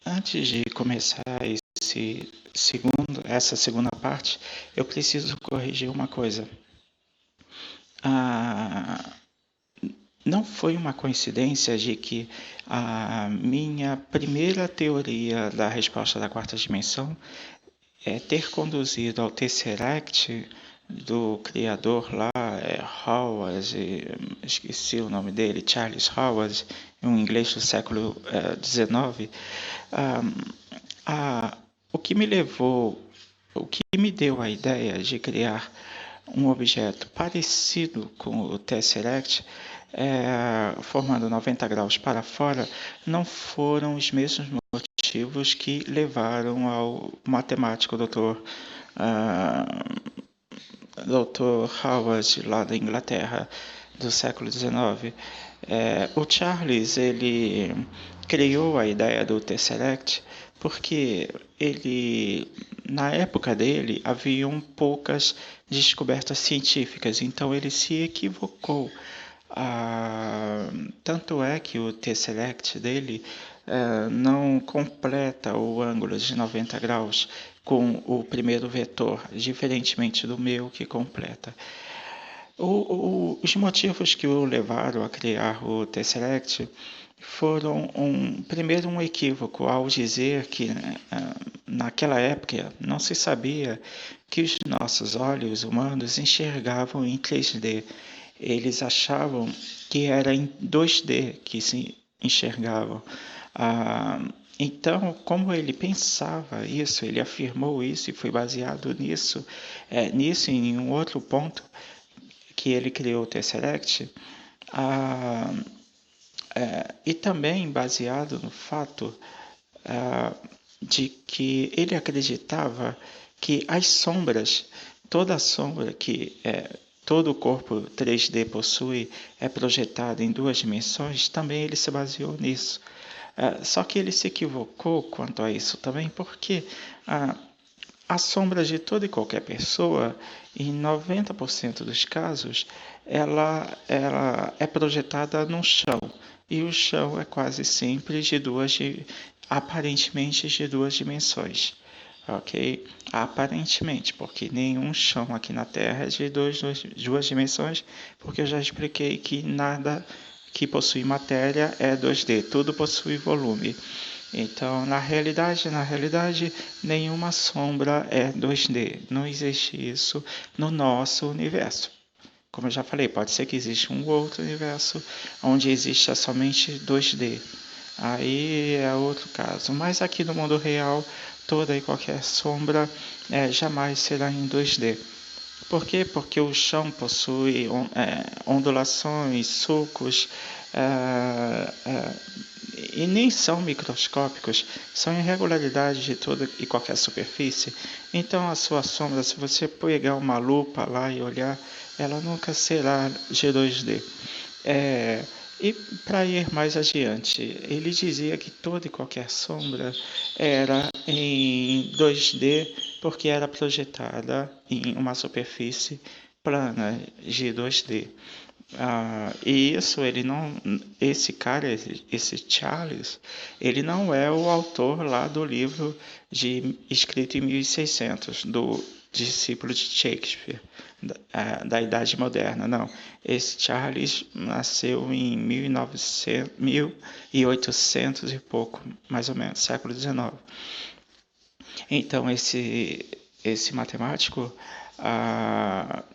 Antes de começar essa segunda parte, eu preciso corrigir uma coisa. Ah, não foi uma coincidência de que a minha primeira teoria da resposta da quarta dimensão é ter conduzido ao Tesseract do criador lá, Howard, esqueci o nome dele, Charles Howard, um inglês do século XIX. Ah, o que me levou, o que me deu a ideia de criar um objeto parecido com o Tesseract, formando 90 graus para fora, não foram os mesmos motivos que levaram ao matemático Dr. Howard, lá da Inglaterra, do século XIX. O Charles, ele criou a ideia do Tesseract porque na época dele, haviam poucas descobertas científicas, então ele se equivocou. Tanto é que o Tesseract dele não completa o ângulo de 90 graus com o primeiro vetor, diferentemente do meu que completa. Os motivos que o levaram a criar o Tesseract foram primeiro um equívoco ao dizer que naquela época não se sabia que os nossos olhos humanos enxergavam em 3D. Eles achavam que era em 2D que se enxergavam. Então, como ele pensava isso, ele afirmou isso e foi baseado nisso e em um outro ponto que ele criou o Tesseract, e também baseado no fato de que ele acreditava que as sombras, toda sombra que todo o corpo 3D possui é projetada em duas dimensões, também ele se baseou nisso. Só que ele se equivocou quanto a isso também, porque a sombra de toda e qualquer pessoa, em 90% dos casos, ela é projetada no chão. E o chão é quase sempre aparentemente de duas dimensões. Ok? Aparentemente, porque nenhum chão aqui na Terra é de duas dimensões, porque eu já expliquei que nada que possui matéria é 2D, tudo possui volume. Então, na realidade, nenhuma sombra é 2D. Não existe isso no nosso universo. Como eu já falei, pode ser que exista um outro universo onde exista somente 2D. Aí é outro caso. Mas aqui no mundo real, toda e qualquer sombra jamais será em 2D. Por quê? Porque o chão possui ondulações, sulcos, e nem são microscópicos, são irregularidades de toda e qualquer superfície. Então a sua sombra, se você pegar uma lupa lá e olhar, ela nunca será de 2D. E para ir mais adiante, ele dizia que toda e qualquer sombra era em 2D porque era projetada em uma superfície plana de 2D. E isso, esse cara, esse Charles, ele não é o autor lá do livro escrito em 1600, do discípulo de Shakespeare, da Idade Moderna, não. Esse Charles nasceu em 1800 e pouco, mais ou menos, século XIX. Então, esse matemático,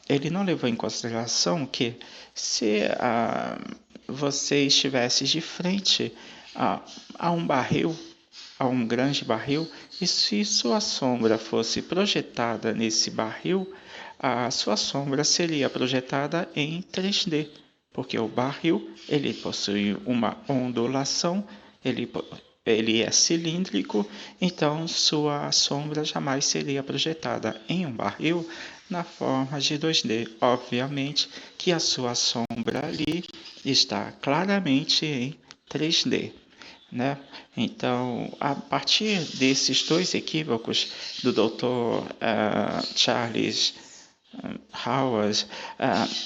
ele não levou em consideração que se você estivesse de frente a um barril, a um grande barril, e se sua sombra fosse projetada nesse barril, a sua sombra seria projetada em 3D, porque o barril ele possui uma ondulação, ele é cilíndrico, então sua sombra jamais seria projetada em um barril na forma de 2D. Obviamente que a sua sombra ali está claramente em 3D. Né? Então, a partir desses dois equívocos do Dr. Charles Howard,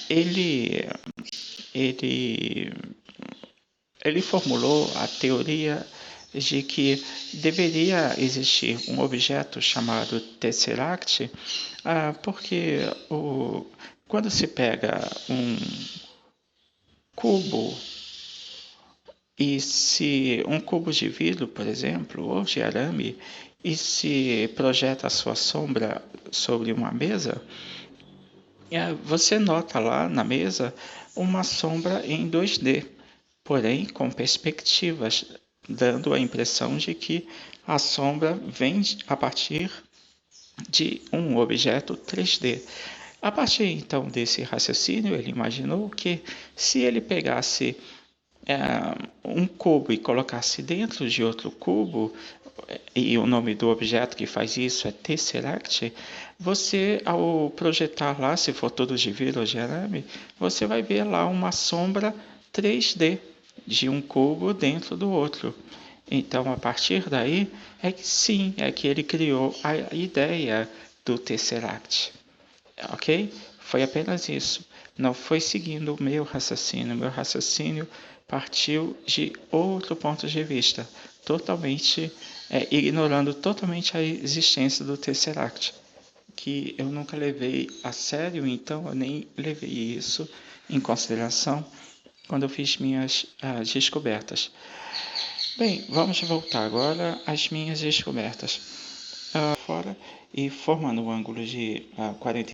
ele, ele formulou a teoria de que deveria existir um objeto chamado Tesseract, porque quando se pega um cubo e se um cubo de vidro, por exemplo, ou de arame, e se projeta a sua sombra sobre uma mesa, você nota lá na mesa uma sombra em 2D, porém com perspectivas, dando a impressão de que a sombra vem a partir de um objeto 3D. A partir então desse raciocínio, ele imaginou que se ele pegasse um cubo e colocasse dentro de outro cubo, e o nome do objeto que faz isso é Tesseract, você, ao projetar lá, se for todo de vidro ou de arame, você vai ver lá uma sombra 3D de um cubo dentro do outro. Então, a partir daí, é que sim, é que ele criou a ideia do Tesseract. Ok? Foi apenas isso. Não foi seguindo o meu raciocínio. Meu raciocínio partiu de outro ponto de vista, totalmente ignorando totalmente a existência do Tesseract, que eu nunca levei a sério, então eu nem levei isso em consideração quando eu fiz minhas descobertas. Bem, vamos voltar agora às minhas descobertas. Fora e formando um ângulo de 40